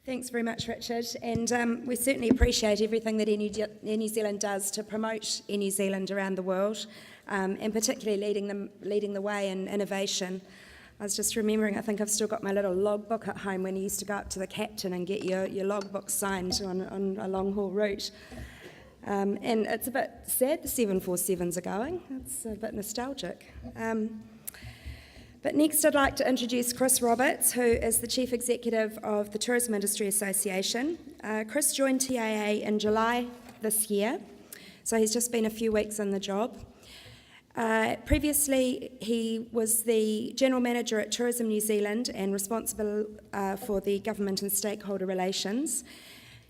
Thanks very much, Richard, and we certainly appreciate everything that Air New Zealand does to promote Air New Zealand around the world, and particularly leading the way in innovation. I was just remembering, I think I've still got my little logbook at home when you used to go up to the captain and get your logbook signed on a long-haul route. And it's a bit sad the 747s are going. It's a bit nostalgic. But next I'd like to introduce Chris Roberts, who is the Chief Executive of the Tourism Industry Association. Chris joined TAA in July this year, so he's just been a few weeks in the job. Previously, he was the General Manager at Tourism New Zealand and responsible for the government and stakeholder relations.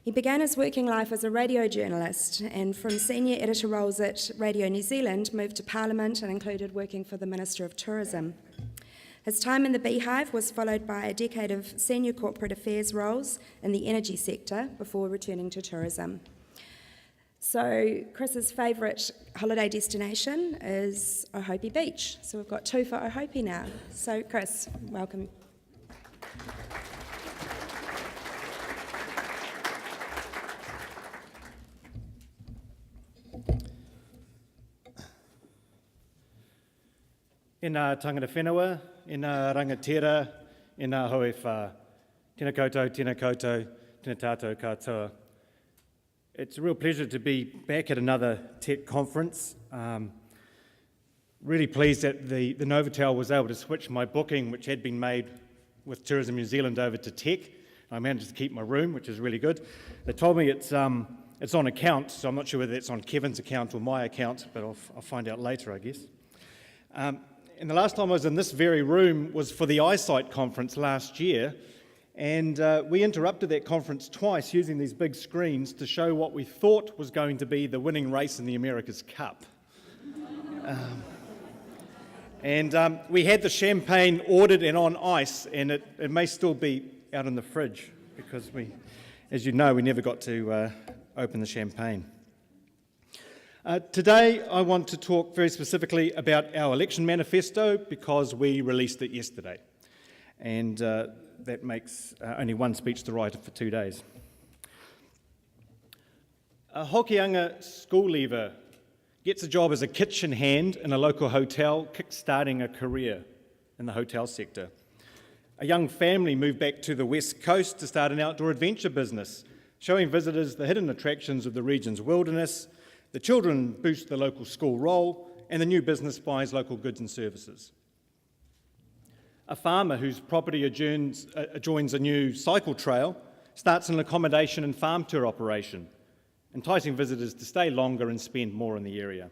He began his working life as a radio journalist, and from senior editor roles at Radio New Zealand, moved to Parliament and included working for the Minister of Tourism. His time in the Beehive was followed by a decade of senior corporate affairs roles in the energy sector before returning to tourism. So Chris's favourite holiday destination is Ohope Beach. So we've got two for Ohope now. So Chris, welcome. Ina tangata whenua, ina rangatira, ina hoewha. Tēnā koutou, tēnā koutou, tēnā tātou katoa. It's a real pleasure to be back at another TEC conference. Really pleased that the Novotel was able to switch my booking, which had been made with Tourism New Zealand, over to TEC. I managed to keep my room, which is really good. They told me it's on account, so I'm not sure whether it's on Kevin's account or my account, but I'll find out later, I guess. And the last time I was in this very room was for the Eyesight conference last year, and we interrupted that conference twice using these big screens to show what we thought was going to be the winning race in the America's Cup. We had the champagne ordered and on ice, and it may still be out in the fridge because as you know, we never got to open the champagne. Today I want to talk very specifically about our election manifesto because we released it yesterday, and that makes only one speech to write for 2 days. A Hokianga school leaver gets a job as a kitchen hand in a local hotel, kick-starting a career in the hotel sector. A young family moved back to the West Coast to start an outdoor adventure business, showing visitors the hidden attractions of the region's wilderness. The children boost the local school roll, and the new business buys local goods and services. A farmer whose property adjoins a new cycle trail starts an accommodation and farm tour operation, enticing visitors to stay longer and spend more in the area.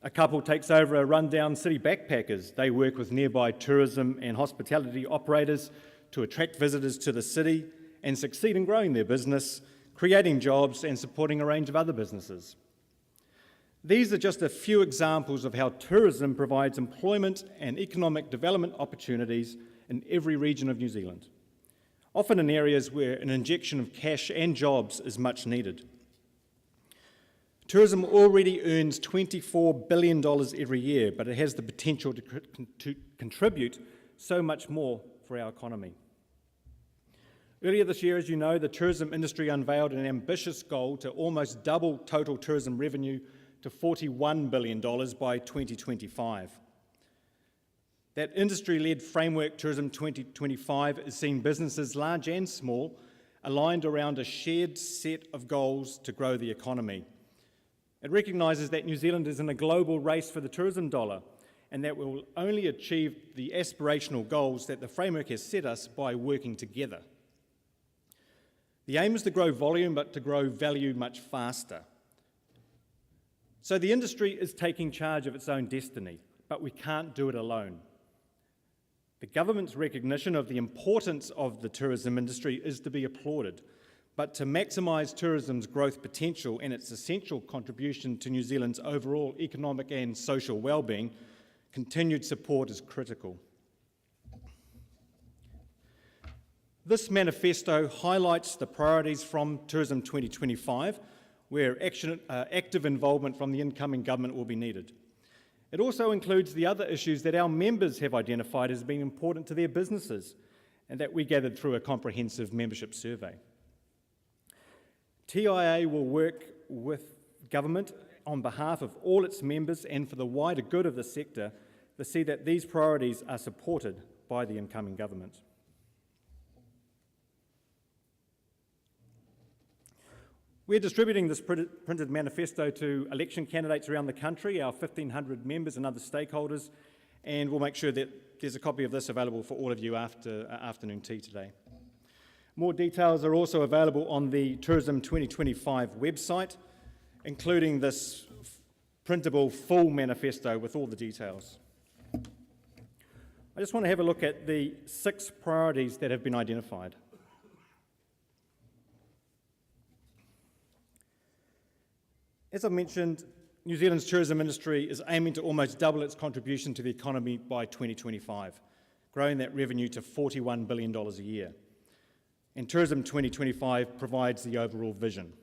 A couple takes over a rundown city backpackers. They work with nearby tourism and hospitality operators to attract visitors to the city and succeed in growing their business, creating jobs and supporting a range of other businesses. These are just a few examples of how tourism provides employment and economic development opportunities in every region of New Zealand, often in areas where an injection of cash and jobs is much needed. Tourism already earns $24 billion every year, but it has the potential to contribute so much more for our economy. Earlier this year, as you know, the tourism industry unveiled an ambitious goal to almost double total tourism revenue to $41 billion by 2025. That industry-led framework, Tourism 2025, is seeing businesses, large and small, aligned around a shared set of goals to grow the economy. It recognises that New Zealand is in a global race for the tourism dollar, and that we will only achieve the aspirational goals that the framework has set us by working together. The aim is to grow volume, but to grow value much faster. So the industry is taking charge of its own destiny, but we can't do it alone. The government's recognition of the importance of the tourism industry is to be applauded, but to maximise tourism's growth potential and its essential contribution to New Zealand's overall economic and social well-being, continued support is critical. This manifesto highlights the priorities from Tourism 2025, where active involvement from the incoming government will be needed. It also includes the other issues that our members have identified as being important to their businesses, and that we gathered through a comprehensive membership survey. TIA will work with government on behalf of all its members and for the wider good of the sector to see that these priorities are supported by the incoming government. We're distributing this printed manifesto to election candidates around the country, our 1,500 members and other stakeholders, and we'll make sure that there's a copy of this available for all of you after afternoon tea today. More details are also available on the Tourism 2025 website, including this printable full manifesto with all the details. I just want to have a look at the 6 priorities that have been identified. As I've mentioned, New Zealand's tourism industry is aiming to almost double its contribution to the economy by 2025, growing that revenue to $41 billion a year. And Tourism 2025 provides the overall vision.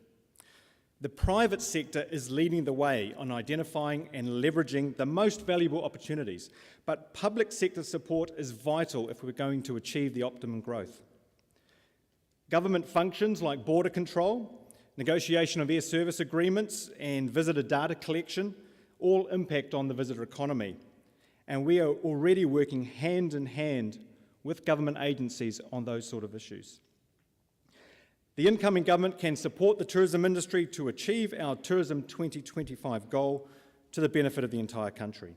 The private sector is leading the way on identifying and leveraging the most valuable opportunities, but public sector support is vital if we're going to achieve the optimum growth. Government functions like border control, negotiation of air service agreements and visitor data collection all impact on the visitor economy, and we are already working hand in hand with government agencies on those sort of issues. The incoming government can support the tourism industry to achieve our Tourism 2025 goal to the benefit of the entire country.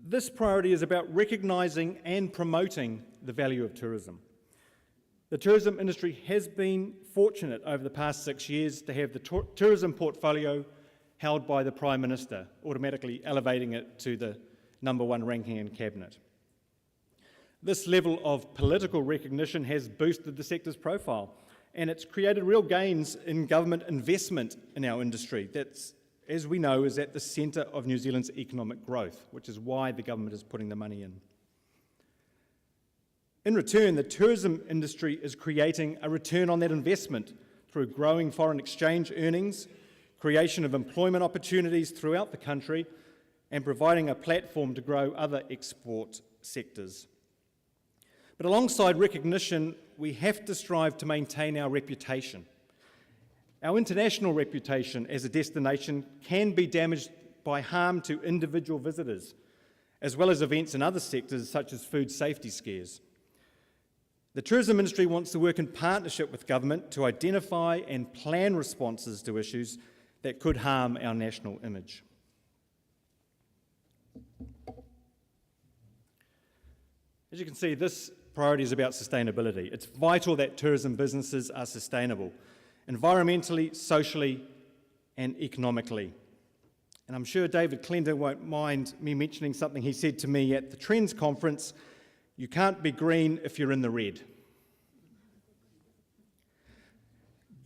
This priority is about recognising and promoting the value of tourism. The tourism industry has been fortunate over the past 6 years to have the tourism portfolio held by the Prime Minister, automatically elevating it to the #1 ranking in Cabinet. This level of political recognition has boosted the sector's profile, and it's created real gains in government investment in our industry. That's, as we know, is at the centre of New Zealand's economic growth, which is why the government is putting the money in. In return, the tourism industry is creating a return on that investment through growing foreign exchange earnings, creation of employment opportunities throughout the country, and providing a platform to grow other export sectors. But alongside recognition, we have to strive to maintain our reputation. Our international reputation as a destination can be damaged by harm to individual visitors, as well as events in other sectors such as food safety scares. The tourism industry wants to work in partnership with government to identify and plan responses to issues that could harm our national image. As you can see, this priority is about sustainability. It's vital that tourism businesses are sustainable, environmentally, socially, and economically. And I'm sure David Clender won't mind me mentioning something he said to me at the Trends conference: you can't be green if you're in the red.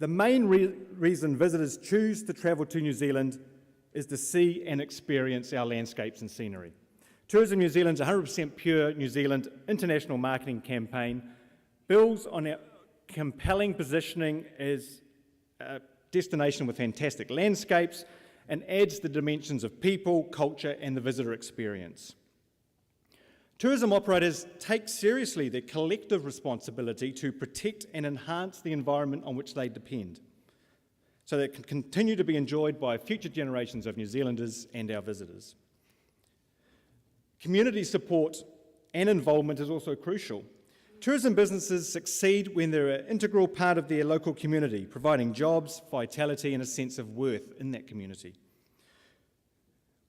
The main reason visitors choose to travel to New Zealand is to see and experience our landscapes and scenery. Tourism New Zealand's 100% Pure New Zealand international marketing campaign builds on our compelling positioning as a destination with fantastic landscapes and adds the dimensions of people, culture, and the visitor experience. Tourism operators take seriously their collective responsibility to protect and enhance the environment on which they depend, so that it can continue to be enjoyed by future generations of New Zealanders and our visitors. Community support and involvement is also crucial. Tourism businesses succeed when they're an integral part of their local community, providing jobs, vitality, and a sense of worth in that community.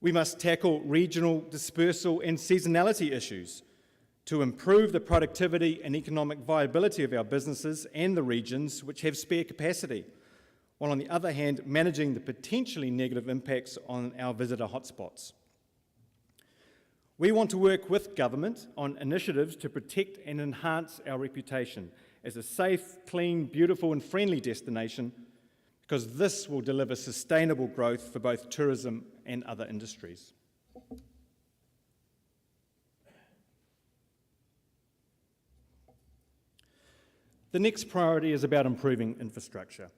We must tackle regional dispersal and seasonality issues to improve the productivity and economic viability of our businesses and the regions which have spare capacity, while on the other hand managing the potentially negative impacts on our visitor hotspots. We want to work with government on initiatives to protect and enhance our reputation as a safe, clean, beautiful and friendly destination, because this will deliver sustainable growth for both tourism and other industries. The next priority is about improving infrastructure,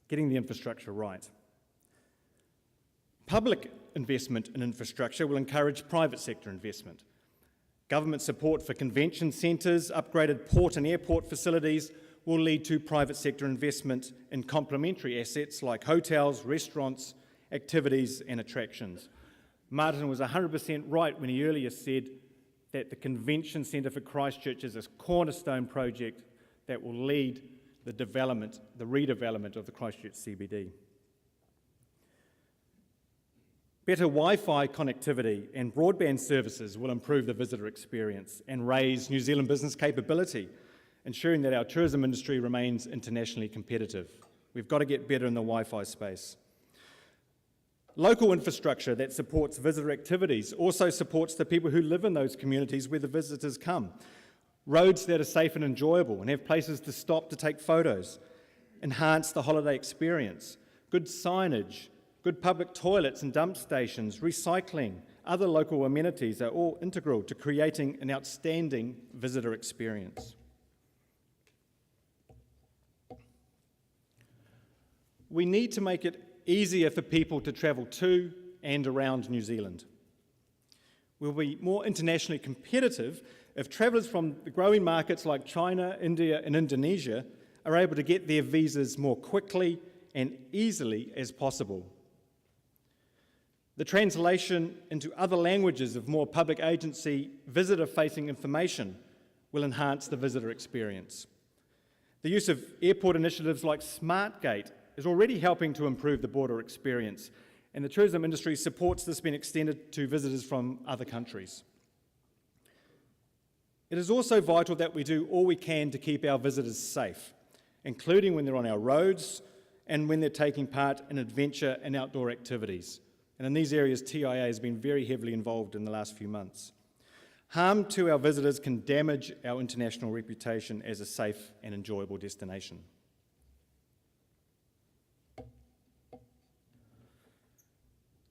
getting the infrastructure right. Public investment in infrastructure will encourage private sector investment. Government support for convention centres, upgraded port and airport facilities will lead to private sector investment in complementary assets like hotels, restaurants, activities and attractions. Martin was 100% right when he earlier said that the Convention Centre for Christchurch is a cornerstone project that will lead the redevelopment of the Christchurch CBD. Better Wi-Fi connectivity and broadband services will improve the visitor experience and raise New Zealand business capability, ensuring that our tourism industry remains internationally competitive. We've got to get better in the Wi-Fi space. Local infrastructure that supports visitor activities also supports the people who live in those communities where the visitors come. Roads that are safe and enjoyable and have places to stop to take photos, enhance the holiday experience, good signage, good public toilets and dump stations, recycling, other local amenities are all integral to creating an outstanding visitor experience. We need to make it easier for people to travel to and around New Zealand. We'll be more internationally competitive if travellers from the growing markets like China, India and Indonesia are able to get their visas more quickly and easily as possible. The translation into other languages of more public agency visitor-facing information will enhance the visitor experience. The use of airport initiatives like SmartGate is already helping to improve the border experience, and the tourism industry supports this being extended to visitors from other countries. It is also vital that we do all we can to keep our visitors safe, including when they're on our roads and when they're taking part in adventure and outdoor activities. And in these areas, TIA has been very heavily involved in the last few months. Harm to our visitors can damage our international reputation as a safe and enjoyable destination.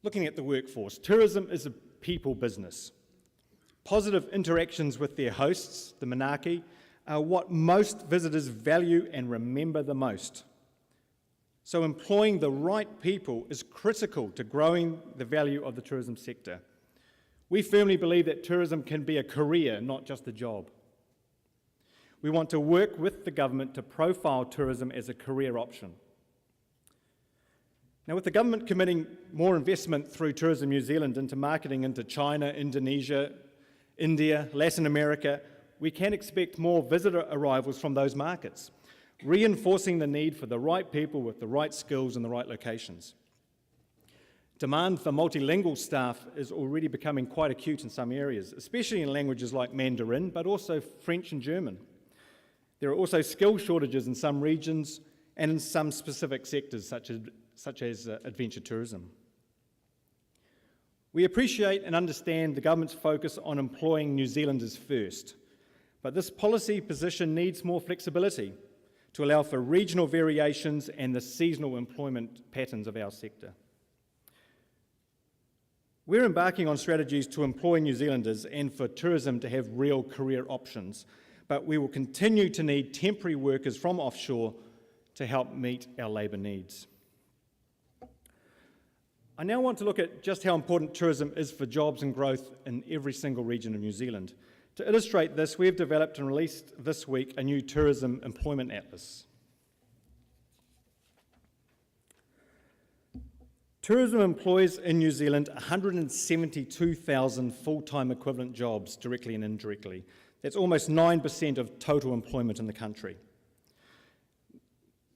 Looking at the workforce, tourism is a people business. Positive interactions with their hosts, the manaaki, are what most visitors value and remember the most. So employing the right people is critical to growing the value of the tourism sector. We firmly believe that tourism can be a career, not just a job. We want to work with the government to profile tourism as a career option. Now, with the government committing more investment through Tourism New Zealand into marketing into China, Indonesia, India, Latin America, we can expect more visitor arrivals from those markets, reinforcing the need for the right people with the right skills in the right locations. Demand for multilingual staff is already becoming quite acute in some areas, especially in languages like Mandarin, but also French and German. There are also skill shortages in some regions and in some specific sectors, such as adventure tourism. We appreciate and understand the government's focus on employing New Zealanders first, but this policy position needs more flexibility to allow for regional variations and the seasonal employment patterns of our sector. We're embarking on strategies to employ New Zealanders and for tourism to have real career options, but we will continue to need temporary workers from offshore to help meet our labour needs. I now want to look at just how important tourism is for jobs and growth in every single region of New Zealand. To illustrate this, we have developed and released this week a new tourism employment atlas. Tourism employs in New Zealand 172,000 full-time equivalent jobs, directly and indirectly. That's almost 9% of total employment in the country.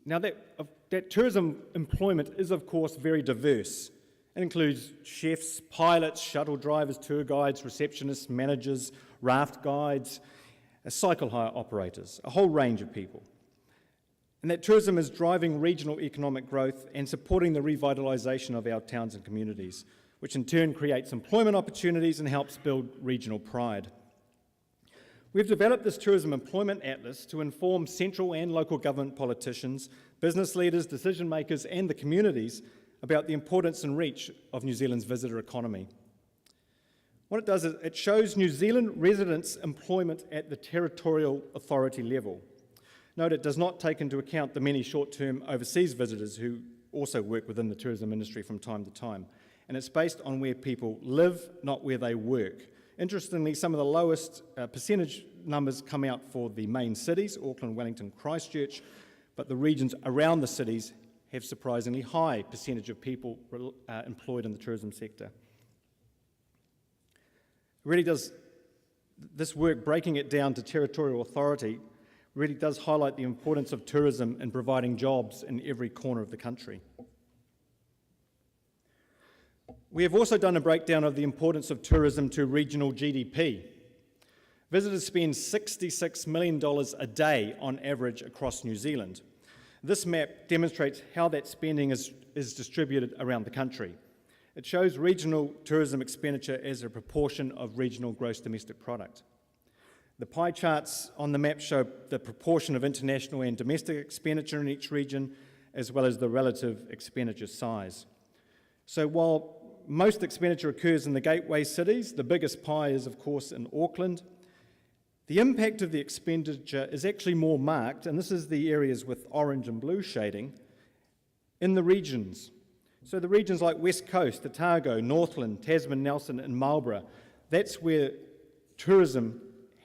Now, that tourism employment is, of course, very diverse. It includes chefs, pilots, shuttle drivers, tour guides, receptionists, managers, raft guides, cycle hire operators, a whole range of people. And that tourism is driving regional economic growth and supporting the revitalisation of our towns and communities, which in turn creates employment opportunities and helps build regional pride. We've developed this tourism employment atlas to inform central and local government politicians, business leaders, decision makers and the communities about the importance and reach of New Zealand's visitor economy. What it does is it shows New Zealand residents' employment at the territorial authority level. Note it does not take into account the many short-term overseas visitors who also work within the tourism industry from time to time. and it's based on where people live, not where they work. Interestingly, some of the lowest percentage numbers come out for the main cities, Auckland, Wellington, Christchurch, but the regions around the cities have surprisingly high percentage of people employed in the tourism sector. Really does, this work, breaking it down to territorial authority, really does highlight the importance of tourism in providing jobs in every corner of the country. We have also done a breakdown of the importance of tourism to regional GDP. Visitors spend $66 million a day on average across New Zealand. This map demonstrates how that spending is distributed around the country. It shows regional tourism expenditure as a proportion of regional gross domestic product. The pie charts on the map show the proportion of international and domestic expenditure in each region, as well as the relative expenditure size. So while most expenditure occurs in the gateway cities, the biggest pie is, of course, in Auckland. The impact of the expenditure is actually more marked, and this is the areas with orange and blue shading, in the regions. So the regions like West Coast, Otago, Northland, Tasman, Nelson and Marlborough, that's where tourism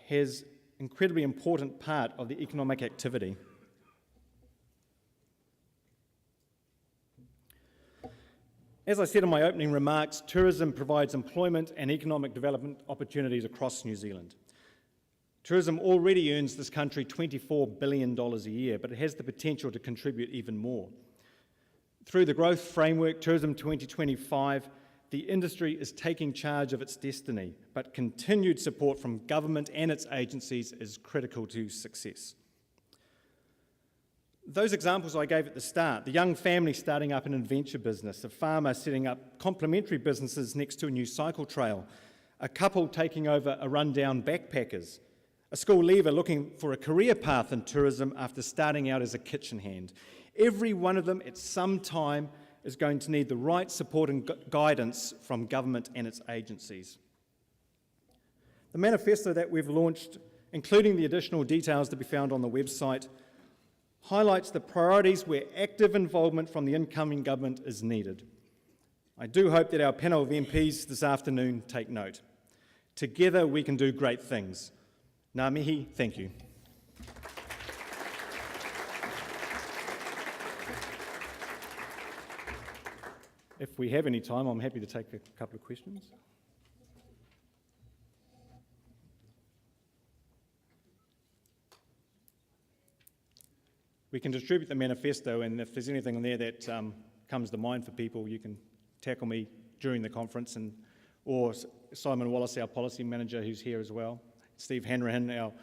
has an incredibly important part of the economic activity. As I said in my opening remarks, tourism provides employment and economic development opportunities across New Zealand. Tourism already earns this country $24 billion a year, but it has the potential to contribute even more. Through the Growth Framework Tourism 2025, the industry is taking charge of its destiny, but continued support from government and its agencies is critical to success. Those examples I gave at the start, the young family starting up an adventure business, a farmer setting up complementary businesses next to a new cycle trail, a couple taking over a rundown backpackers, a school leaver looking for a career path in tourism after starting out as a kitchen hand. Every one of them at some time is going to need the right support and guidance from government and its agencies. The manifesto that we've launched, including the additional details to be found on the website, highlights the priorities where active involvement from the incoming government is needed. I do hope that our panel of MPs this afternoon take note. Together we can do great things. Ngā mihi, thank you. If we have any time, I'm happy to take a couple of questions. We can distribute the manifesto, and if there's anything in there that comes to mind for people, you can tackle me during the conference, or Simon Wallace, our policy manager, who's here as well. Steve Hanrahan, our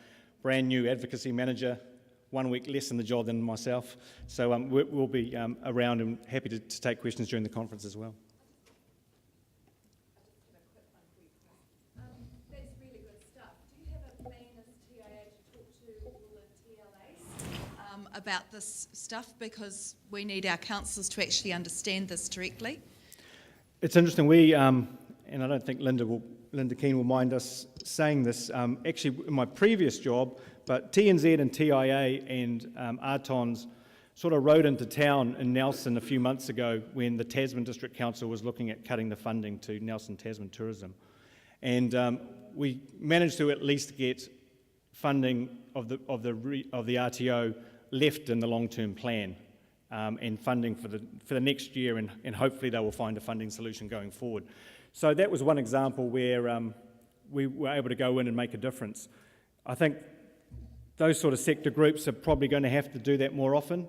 brand new advocacy manager, 1 week less in the job than myself. So we'll be around and happy to take questions during the conference as well. That's really good stuff. Do you have a plan as TIA to talk to all the TLAs about this stuff? Because we need our councillors to actually understand this directly. It's interesting, we, and I don't think Linda Keane will mind us saying this, actually in my previous job, but TNZ and TIA and ARTONS sort of rode into town in Nelson a few months ago when the Tasman District Council was looking at cutting the funding to Nelson Tasman Tourism. And we managed to at least get funding of the RTO left in the long-term plan and funding for the next year, and hopefully they will find a funding solution going forward. So that was one example where we were able to go in and make a difference. I think those sort of sector groups are probably going to have to do that more often.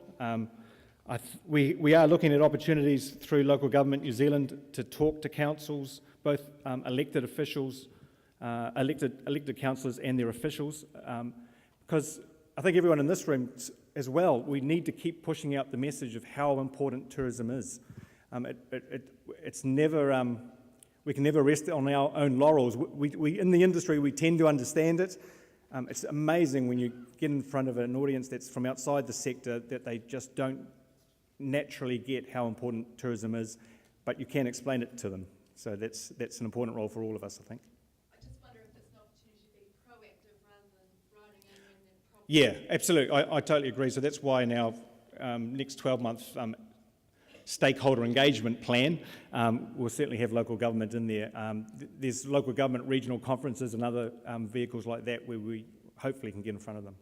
We are looking at opportunities through Local Government New Zealand to talk to councils, both elected officials, elected councillors and their officials, because I think everyone in this room as well, we need to keep pushing out the message of how important tourism is. It's never... We can never rest on our own laurels. We in the industry, we tend to understand it. It's amazing when you get in front of an audience that's from outside the sector that they just don't naturally get how important tourism is, but you can explain it to them. So that's an important role for all of us, I think. I just wonder if it's an opportunity to be proactive rather than riding in and then probably... Yeah, absolutely. I totally agree. So that's why in our next 12-month stakeholder engagement plan, we'll certainly have local government in there. There's local government regional conferences and other vehicles like that where we hopefully can get in front of them.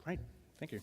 Great, thank you.